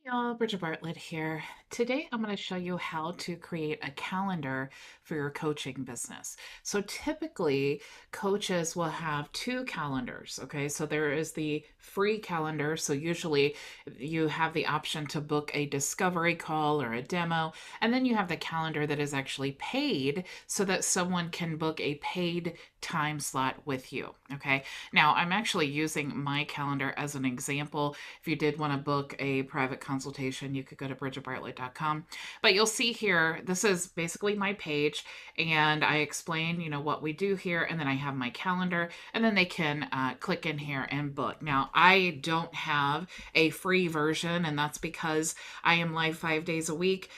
Y'all, Bridget Bartlett here. Today, I'm going to show you how to create a calendar for your coaching business. So typically, coaches will have two calendars. Okay, so there is the free calendar. So usually you have the option to book a discovery call or a demo. And then you have the calendar that is actually paid so that someone can book a paid time slot with you. Okay, now I'm actually using my calendar as an example. If you did want to book a private consultation, you could go to bridgetbartlett.com. But you'll see here, this is basically my page, and I explain, what we do here, and then I have my calendar, and then they can click in here and book. Now, I don't have a free version, and that's because I am live 5 days a week.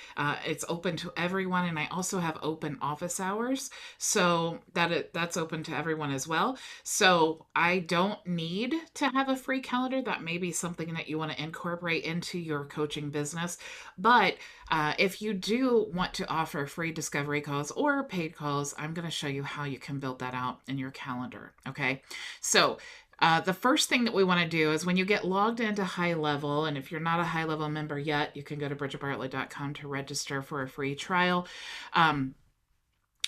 It's open to everyone, and I also have open office hours, so that's open to everyone as well. So I don't need to have a free calendar. That may be something that you want to incorporate into your coaching business. But if you do want to offer free discovery calls or paid calls, I'm going to show you how you can build that out in your calendar. Okay. So the first thing that we want to do is when you get logged into HighLevel, and if you're not a HighLevel member yet, you can go to bridgetbartlett.com to register for a free trial.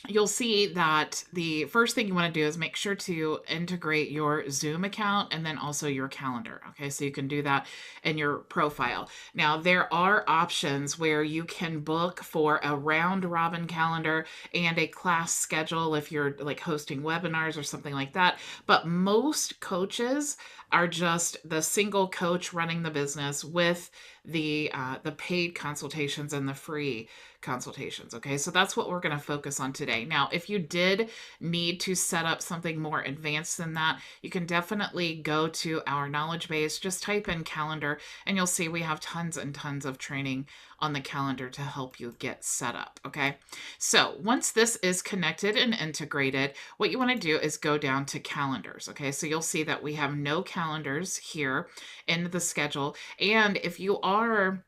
You'll see that the first thing you want to do is make sure to integrate your Zoom account and then also your calendar. Okay, so you can do that in your profile. Now, there are options where you can book for a round robin calendar and a class schedule if you're like hosting webinars or something like that. But most coaches are just the single coach running the business with the paid consultations and the free consultations. Okay, so that's what we're going to focus on today. Now, if you did need to set up something more advanced than that, you can definitely go to our knowledge base, just type in calendar, and you'll see we have tons and tons of training on the calendar to help you get set up. Okay, so once this is connected and integrated, what you want to do is go down to calendars. Okay, so you'll see that we have no calendars here in the schedule. And if you are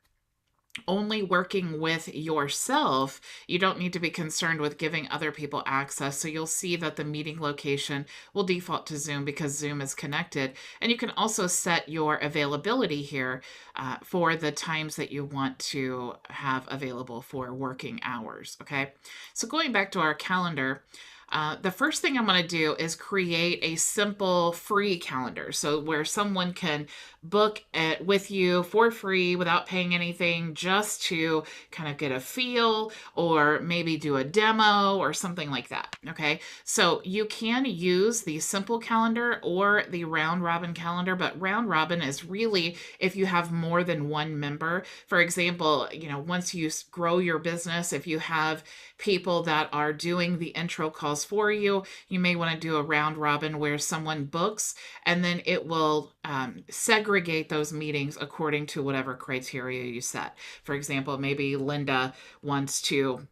only working with yourself, you don't need to be concerned with giving other people access. So you'll see that the meeting location will default to Zoom because Zoom is connected. And you can also set your availability here for the times that you want to have available for working hours. Okay, so going back to our calendar, the first thing I'm going to do is create a simple free calendar. So where someone can book it with you for free without paying anything, just to kind of get a feel or maybe do a demo or something like that. Okay. So you can use the simple calendar or the round robin calendar, but round robin is really if you have more than one member. For example, once you grow your business, if you have people that are doing the intro calls for you, you may want to do a round robin where someone books and then it will segregate those meetings according to whatever criteria you set. For example, maybe Linda wants to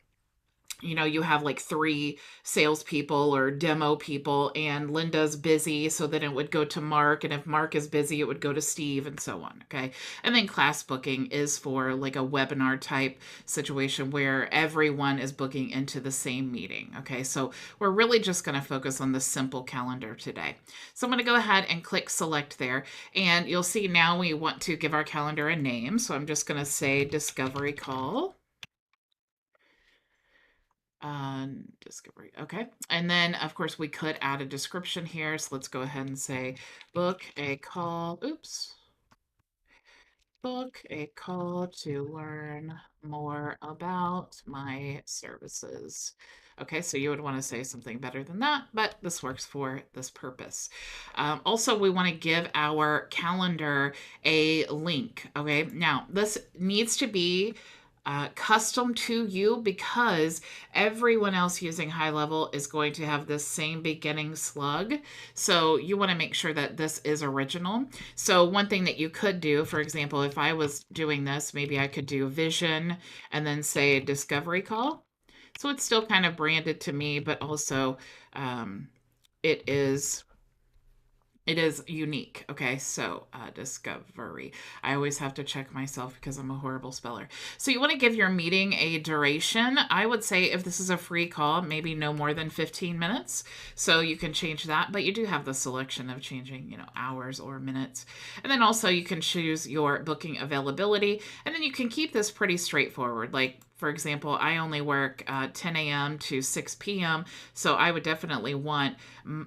you have like three salespeople or demo people, and Linda's busy, so then it would go to Mark. And if Mark is busy, it would go to Steve, and so on. Okay. And then class booking is for like a webinar type situation where everyone is booking into the same meeting. Okay. So we're really just going to focus on the simple calendar today. So I'm going to go ahead and click select there. And you'll see now we want to give our calendar a name. So I'm just going to say discovery call. Discovery. Okay. And then of course we could add a description here. So let's go ahead and say book a call. Oops. Book a call to learn more about my services. Okay, so you would want to say something better than that, but this works for this purpose. Also, we want to give our calendar a link. Okay, now this needs to be custom to you because everyone else using HighLevel is going to have this same beginning slug. So you want to make sure that this is original. So one thing that you could do, for example, if I was doing this, maybe I could do vision and then say discovery call. So it's still kind of branded to me, but also it is It is unique. Okay, so discovery. I always have to check myself because I'm a horrible speller. So you want to give your meeting a duration. I would say if this is a free call, maybe no more than 15 minutes. So you can change that, but you do have the selection of changing, hours or minutes. And then also you can choose your booking availability, and then you can keep this pretty straightforward. Like, for example, I only work 10 a.m. to 6 p.m., so I would definitely want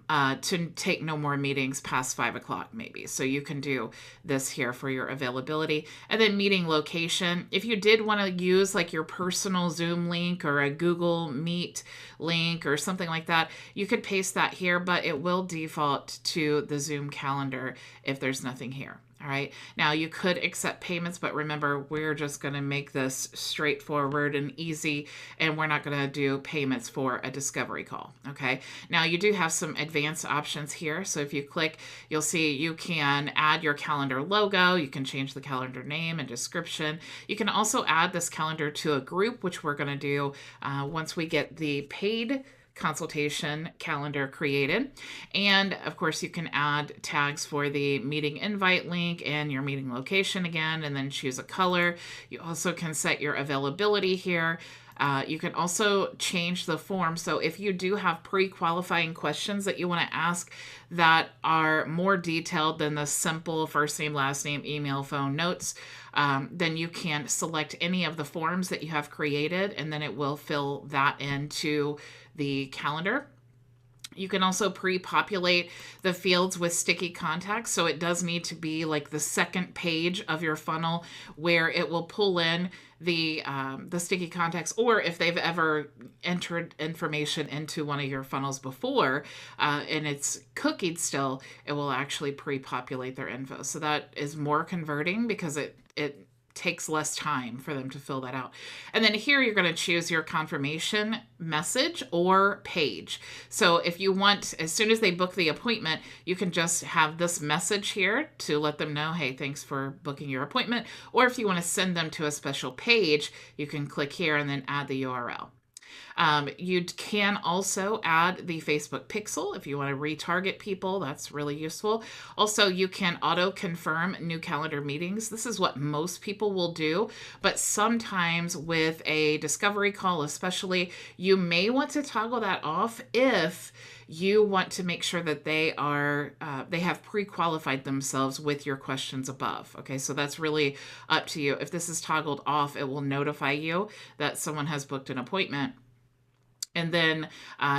to take no more meetings past 5 o'clock, maybe. So you can do this here for your availability. And then meeting location. If you did want to use like your personal Zoom link or a Google Meet link or something like that, you could paste that here, but it will default to the Zoom calendar if there's nothing here. All right. Now you could accept payments, but remember, we're just going to make this straightforward and easy, and we're not going to do payments for a discovery call. Okay. Now you do have some advanced options here. So if you click, you'll see you can add your calendar logo. You can change the calendar name and description. You can also add this calendar to a group, which we're going to do once we get the paid consultation calendar created. And of course, you can add tags for the meeting invite link and your meeting location again, and then choose a color. You also can set your availability here. You can also change the form. So if you do have pre-qualifying questions that you want to ask that are more detailed than the simple first name, last name, email, phone, notes, then you can select any of the forms that you have created, and then it will fill that into the calendar. You can also pre-populate the fields with sticky contacts. So it does need to be like the second page of your funnel where it will pull in the sticky contacts, or if they've ever entered information into one of your funnels before and it's cookied still, it will actually pre-populate their info. So that is more converting because it takes less time for them to fill that out. And then here you're going to choose your confirmation message or page. So if you want, as soon as they book the appointment, you can just have this message here to let them know, hey, thanks for booking your appointment. Or if you want to send them to a special page, you can click here and then add the URL. You can also add the Facebook pixel if you want to retarget people. That's really useful. Also, you can auto confirm new calendar meetings. This is what most people will do, but sometimes with a discovery call, especially, you may want to toggle that off if you want to make sure that they have pre-qualified themselves with your questions above. Okay, so that's really up to you. If this is toggled off, it will notify you that someone has booked an appointment. And then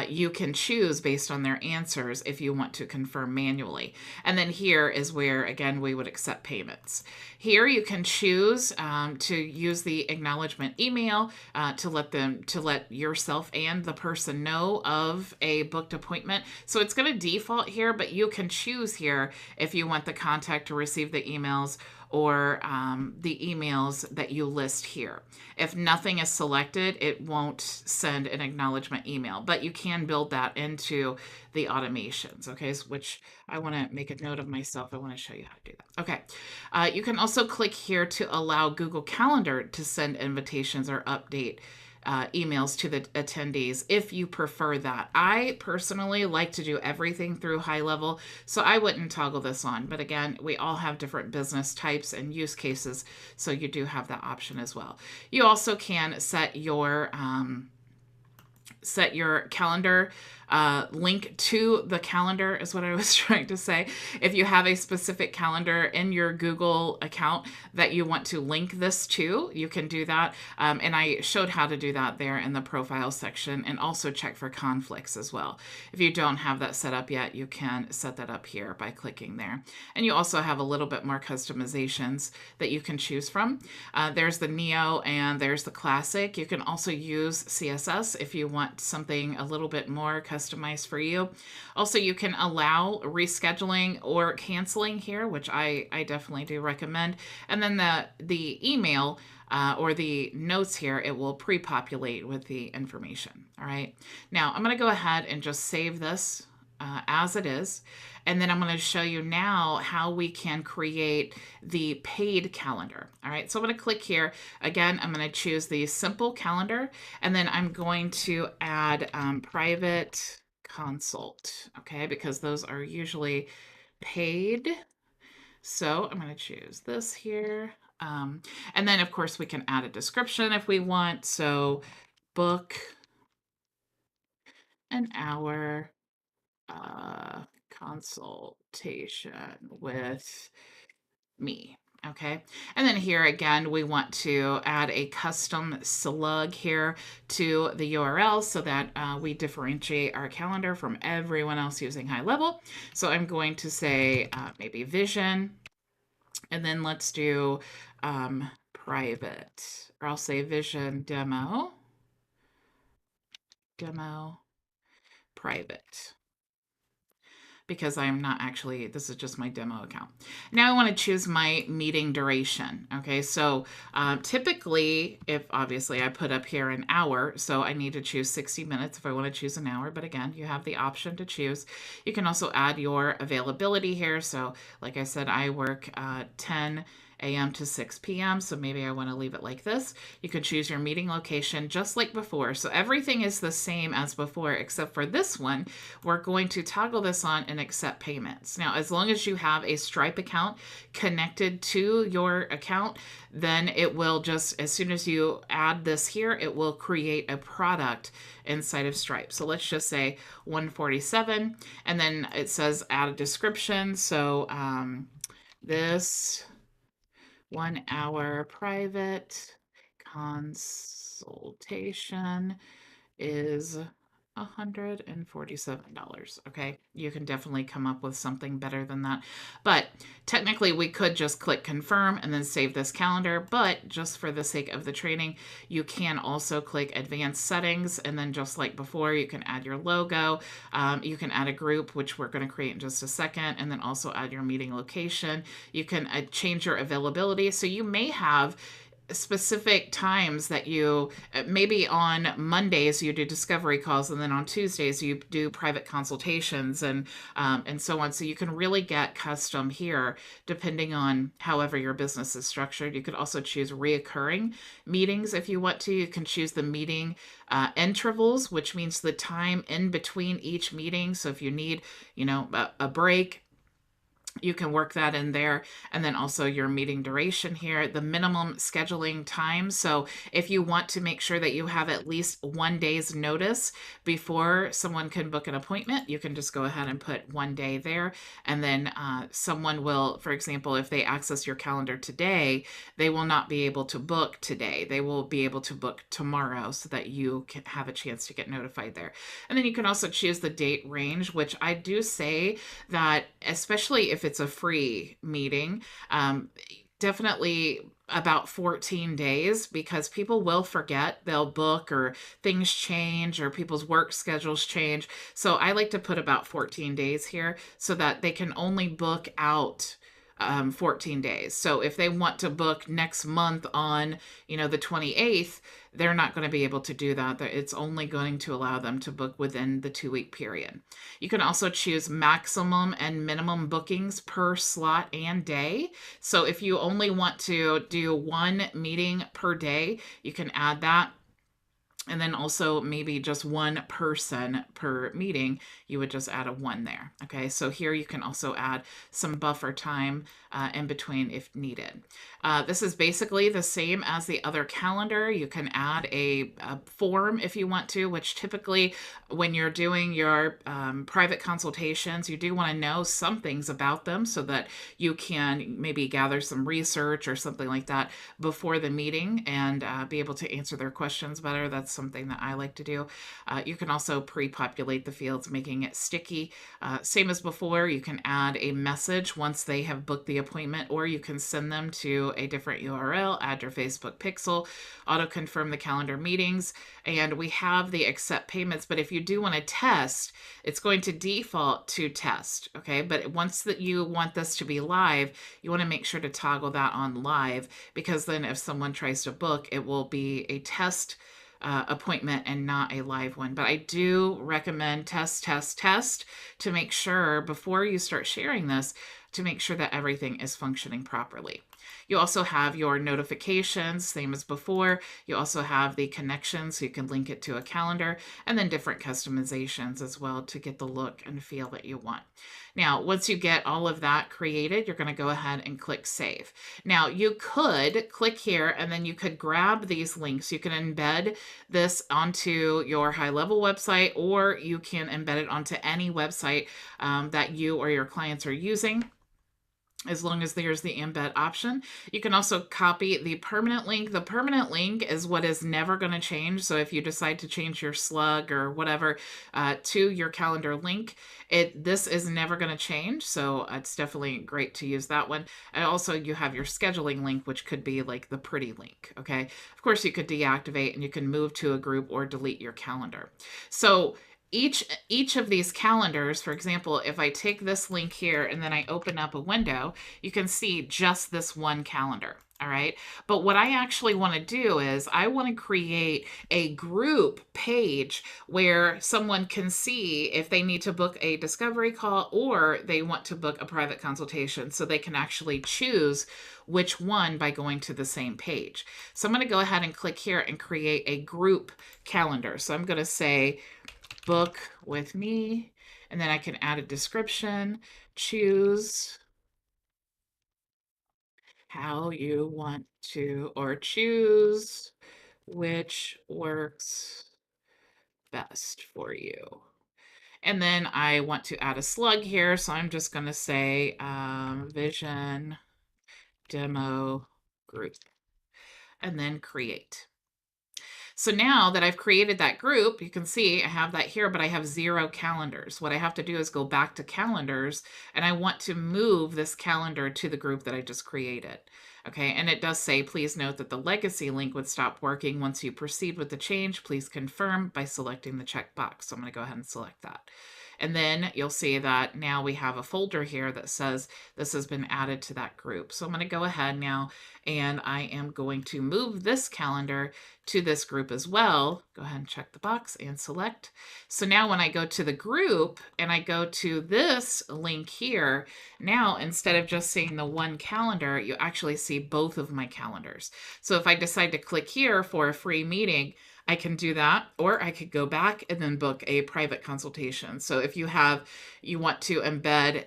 you can choose based on their answers if you want to confirm manually. And then here is where, again, we would accept payments. Here you can choose to use the acknowledgement email to let yourself and the person know of a booked appointment. So it's going to default here, but you can choose here if you want the contact to receive the emails or the emails that you list here. If nothing is selected, it won't send an acknowledgement email, but you can build that into the automations, okay, which I want to make a note of myself. I want to show you how to do that. Okay, you can also click here to allow Google Calendar to send invitations or update emails to the attendees if you prefer that. I personally like to do everything through HighLevel, so I wouldn't toggle this on. But again, we all have different business types and use cases, so you do have that option as well. You also can set your calendar link to the calendar is what I was trying to say. If you have a specific calendar in your Google account that you want to link this to, you can do that. And I showed how to do that there in the profile section, and also check for conflicts as well. If you don't have that set up yet, you can set that up here by clicking there. And you also have a little bit more customizations that you can choose from. There's the Neo and there's the Classic. You can also use CSS if you want something a little bit more customized for you. Also, you can allow rescheduling or canceling here, which I definitely do recommend. And then the email or the notes here, it will pre-populate with the information. All right. Now I'm going to go ahead and just save this as it is. And then I'm going to show you now how we can create the paid calendar. All right, so I'm going to click here. Again, I'm going to choose the simple calendar, and then I'm going to add private consult, okay, because those are usually paid. So I'm going to choose this here. And then, of course, we can add a description if we want. So book an hour consultation with me. Okay. And then here again, we want to add a custom slug here to the URL so that we differentiate our calendar from everyone else using HighLevel. So I'm going to say maybe vision, and then let's do private, or I'll say vision demo private, because I'm not actually, this is just my demo account. Now I want to choose my meeting duration. Okay, so typically, if obviously I put up here an hour, so I need to choose 60 minutes if I want to choose an hour. But again, you have the option to choose. You can also add your availability here. So like I said, I work 10 a.m. to 6 p.m. So maybe I want to leave it like this. You can choose your meeting location just like before. So everything is the same as before, except for this one, we're going to toggle this on and accept payments. Now, as long as you have a Stripe account connected to your account, then it will just, as soon as you add this here, it will create a product inside of Stripe. So let's just say 147, and then it says add a description. So this 1 hour private consultation is $147. Okay, you can definitely come up with something better than that. But technically, we could just click confirm and then save this calendar. But just for the sake of the training, you can also click advanced settings. And then just like before, you can add your logo. You can add a group, which we're going to create in just a second. And then also add your meeting location. You can change your availability. So you may have specific times that you, maybe on Mondays you do discovery calls, and then on Tuesdays you do private consultations, and so on. So you can really get custom here depending on however your business is structured. You could also choose reoccurring meetings if you want to. You can choose the meeting intervals, which means the time in between each meeting. So if you need, a break, you can work that in there. And then also your meeting duration here, the minimum scheduling time. So if you want to make sure that you have at least 1 day's notice before someone can book an appointment, you can just go ahead and put 1 day there. And then someone will, for example, if they access your calendar today, they will not be able to book today. They will be able to book tomorrow so that you can have a chance to get notified there. And then you can also choose the date range, which I do say that, especially if it's a free meeting, definitely about 14 days, because people will forget, they'll book, or things change, or people's work schedules change. So I like to put about 14 days here so that they can only book out 14 days. So if they want to book next month on, the 28th, they're not going to be able to do that. It's only going to allow them to book within the 2-week period. You can also choose maximum and minimum bookings per slot and day. So if you only want to do 1 meeting per day, you can add that. And then also maybe just 1 person per meeting, you would just add a 1 there. Okay, so here you can also add some buffer time in between if needed. This is basically the same as the other calendar. You can add a form if you want to, which typically when you're doing your private consultations, you do want to know some things about them so that you can maybe gather some research or something like that before the meeting and be able to answer their questions better. That's something that I like to do. You can also pre-populate the fields, making it sticky. Same as before, you can add a message once they have booked the appointment, or you can send them to a different URL, add your Facebook pixel, auto-confirm the calendar meetings, and we have the accept payments. But if you do want to test, it's going to default to test, okay? But once that you want this to be live, you want to make sure to toggle that on live, because then if someone tries to book, it will be a test appointment and not a live one. But I do recommend test to make sure before you start sharing this, to make sure that everything is functioning properly. You also have your notifications, same as before. You also have the connections, so you can link it to a calendar, and then different customizations as well to get the look and feel that you want. Now, once you get all of that created, you're going to go ahead and click save. Now, you could click here and then you could grab these links. You can embed this onto your HighLevel website, or you can embed it onto any website that you or your clients are using, as long as there's the embed option. You can also copy the permanent link. The permanent link is what is never going to change. So if you decide to change your slug or whatever to your calendar link, this is never going to change. So it's definitely great to use that one. And also you have your scheduling link, which could be like the pretty link. Okay. Of course, you could deactivate and you can move to a group or delete your calendar. So each of these calendars, for example, if I take this link here and then I open up a window, you can see just this one calendar. All right. But what I actually want to do is I want to create a group page where someone can see if they need to book a discovery call or they want to book a private consultation, so they can actually choose which one by going to the same page. So I'm going to go ahead and click here and create a group calendar. So I'm going to say book with me, and then I can add a description, choose how you want to, or choose which works best for you. And then I want to add a slug here, so I'm just going to say vision demo group, and then create. So now that I've created that group, you can see I have that here, but I have 0 calendars. What I have to do is go back to calendars, and I want to move this calendar to the group that I just created. Okay, and it does say, please note that the legacy link would stop working once you proceed with the change. Please confirm by selecting the checkbox. So I'm going to go ahead and select that. And then you'll see that now we have a folder here that says this has been added to that group. So I'm going to go ahead now and I am going to move this calendar to this group as well. Go ahead and check the box and select. So now when I go to the group and I go to this link here, now instead of just seeing the one calendar, you actually see both of my calendars. So if I decide to click here for a free meeting, I can do that, or I could go back and then book a private consultation. So if you want to embed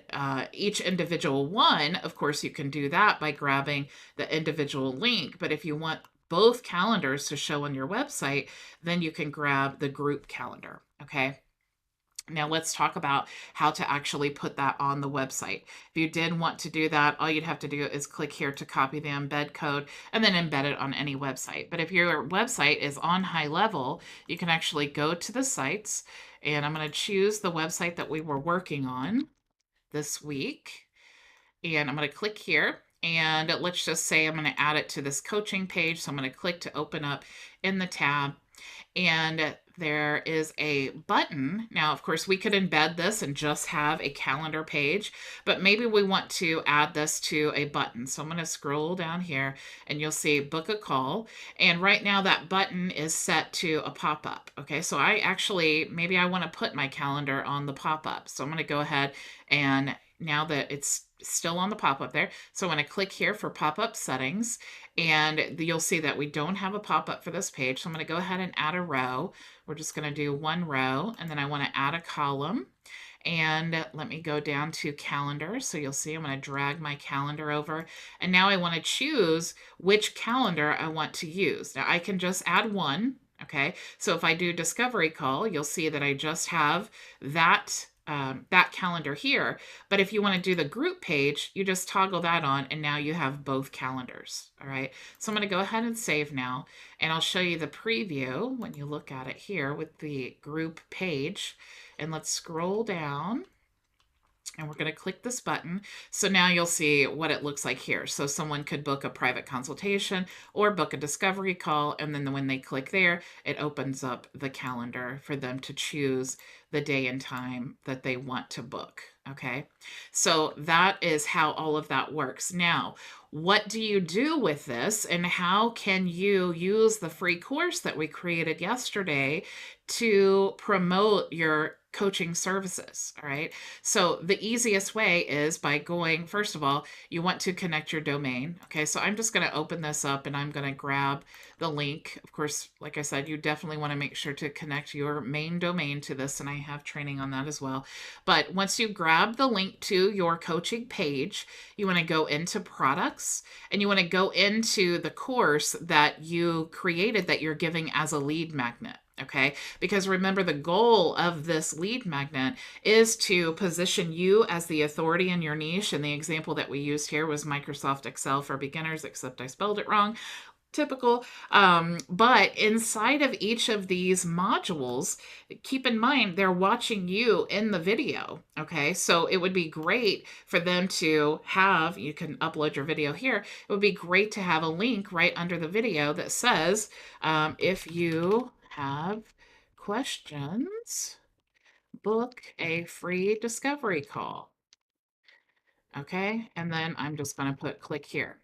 each individual one, of course you can do that by grabbing the individual link. But if you want both calendars to show on your website, then you can grab the group calendar. Okay. Now let's talk about how to actually put that on the website. If you did want to do that, all you'd have to do is click here to copy the embed code and then embed it on any website. But if your website is on HighLevel, you can actually go to the sites, and I'm going to choose the website that we were working on this week. And I'm going to click here, and let's just say I'm going to add it to this coaching page. So I'm going to click to open up in the tab, and there is a button. Now, of course, we could embed this and just have a calendar page, but maybe we want to add this to a button. So I'm going to scroll down here and you'll see book a call. And right now that button is set to a pop-up. Okay, so maybe I want to put my calendar on the pop-up. So I'm going to go ahead, and now that it's still on the pop-up there, so I'm going to click here for pop-up settings, and you'll see that we don't have a pop-up for this page. So I'm going to go ahead and add a row. We're just going to do one row, and then I want to add a column. And let me go down to calendar. So you'll see I'm going to drag my calendar over, and now I want to choose which calendar I want to use. Now I can just add one. Okay, so if I do discovery call, you'll see that I just have that calendar here. But if you want to do the group page, you just toggle that on, and now you have both calendars. All right, so I'm going to go ahead and save now, and I'll show you the preview when you look at it here with the group page. And let's scroll down, and we're going to click this button. So now you'll see what it looks like here. So someone could book a private consultation or book a discovery call, and then when they click there, it opens up the calendar for them to choose the day and time that they want to book. Okay, so that is how all of that works. Now, what do you do with this, and how can you use the free course that we created yesterday to promote your coaching services? All right, so the easiest way is by going, first of all, you want to connect your domain. Okay, so I'm just going to open this up, and I'm going to grab the link. Of course, like I said, you definitely want to make sure to connect your main domain to this, and I I have training on that as well. But once you grab the link to your coaching page, you want to go into products and you want to go into the course that you created that you're giving as a lead magnet. Okay. Because remember, the goal of this lead magnet is to position you as the authority in your niche. And the example that we used here was Microsoft Excel for beginners, except I spelled it wrong. Typical. But inside of each of these modules, keep in mind they're watching you in the video. Okay. So it would be great for them to have, you can upload your video here. It would be great to have a link right under the video that says, if you have questions, book a free discovery call. Okay. And then I'm just going to put click here.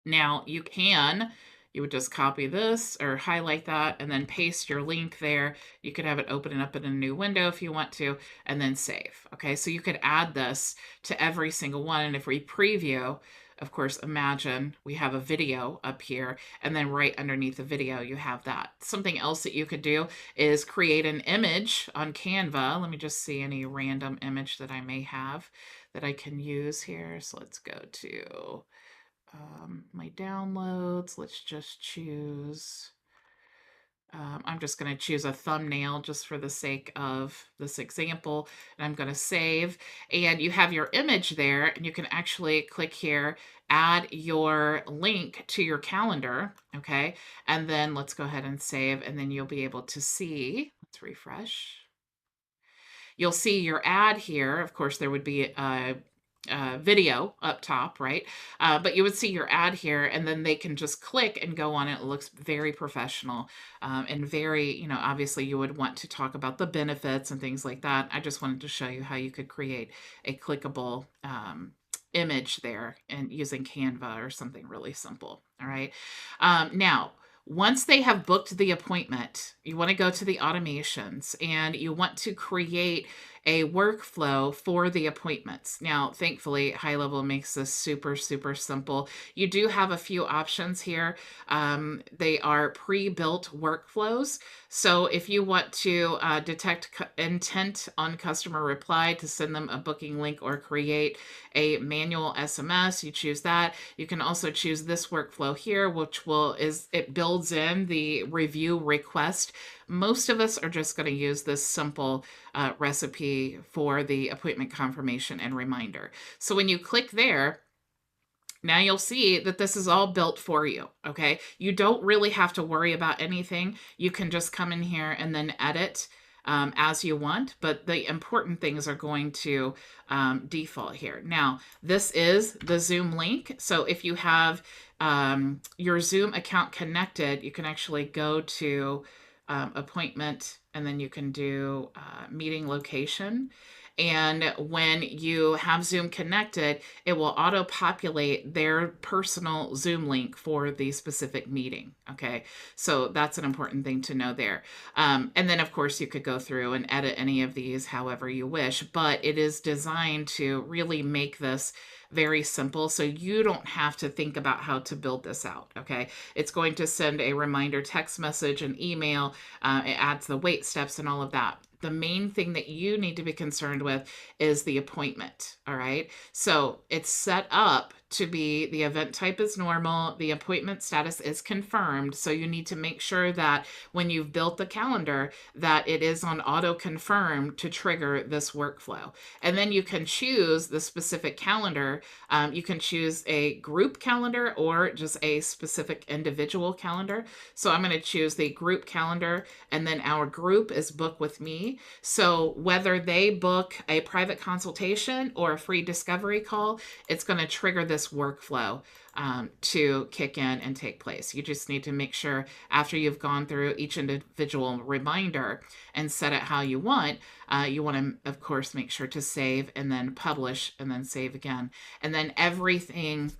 Now you would just copy this or highlight that and then paste your link there. You could have it open it up in a new window if you want to, and then save. Okay, so you could add this to every single one. And if we preview, of course, imagine we have a video up here, and then right underneath the video, you have that. Something else that you could do is create an image on Canva. Let me just see any random image that I may have that I can use here. So let's go to my downloads. Let's just choose, I'm just going to choose a thumbnail just for the sake of this example, and I'm going to save, and you have your image there, and you can actually click here, add your link to your calendar. Okay, and then let's go ahead and save, and then you'll be able to see, let's refresh. You'll see your ad here. Of course, there would be a video up top, right? But you would see your ad here, and then they can just click and go on it. It looks very professional, and very, obviously you would want to talk about the benefits and things like that. I just wanted to show you how you could create a clickable image there and using Canva or something really simple. All right. Now, once they have booked the appointment, you want to go to the automations and you want to create a workflow for the appointments. Now, thankfully, HighLevel makes this super, super simple. You do have a few options here. They are pre-built workflows. So if you want to detect intent on customer reply to send them a booking link or create a manual SMS, you choose that. You can also choose this workflow here, which it builds in the review request. Most of us are just going to use this simple recipe for the appointment confirmation and reminder. So when you click there, now you'll see that this is all built for you, okay? You don't really have to worry about anything. You can just come in here and then edit as you want, but the important things are going to default here. Now, this is the Zoom link. So if you have your Zoom account connected, you can actually go to appointment, and then you can do meeting location. And when you have Zoom connected, it will auto-populate their personal Zoom link for the specific meeting. Okay, so that's an important thing to know there. And then, of course, you could go through and edit any of these however you wish, but it is designed to really make this very simple, so you don't have to think about how to build this out. Okay, it's going to send a reminder text message and email. It adds the wait steps and all of that. The main thing that you need to be concerned with is the appointment. All right, so it's set up to be the event type is normal, the appointment status is confirmed. So you need to make sure that when you've built the calendar that it is on auto confirm to trigger this workflow. And then you can choose the specific calendar. You can choose a group calendar or just a specific individual calendar. So I'm going to choose the group calendar, and then our group is book with me. So whether they book a private consultation or a free discovery call, it's going to trigger this workflow to kick in and take place. You just need to make sure after you've gone through each individual reminder and set it how you want to, of course, make sure to save and then publish and then save again. And then everything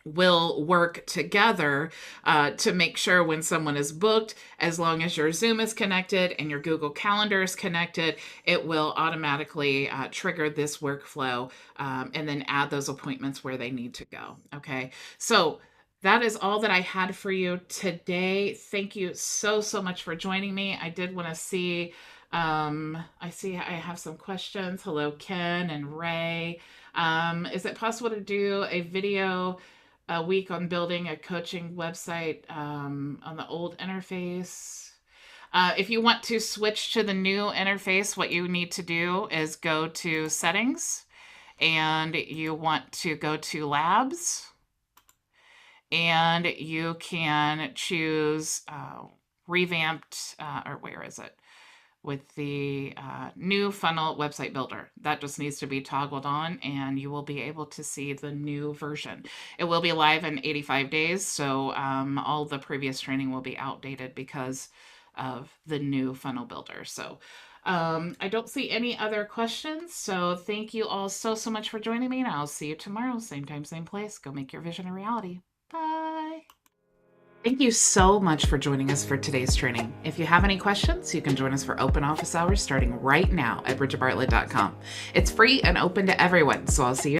will work together to make sure when someone is booked, as long as your Zoom is connected and your Google Calendar is connected, it will automatically trigger this workflow and then add those appointments where they need to go. Okay, so that is all that I had for you today. Thank you so, so much for joining me. I did want to see I see I have some questions. Hello, Ken and Ray. Is it possible to do a video a week on building a coaching website on the old interface? If you want to switch to the new interface, what you need to do is go to settings and you want to go to labs and you can choose revamped, or where is it? With the new funnel website builder. That just needs to be toggled on and you will be able to see the new version. It will be live in 85 days, so all the previous training will be outdated because of the new funnel builder. So I don't see any other questions. So thank you all so much for joining me, and I'll see you tomorrow, same time, same place. Go make your vision a reality. Bye. Thank you so much for joining us for today's training. If you have any questions, you can join us for open office hours starting right now at bridgetbartlett.com. It's free and open to everyone, so I'll see you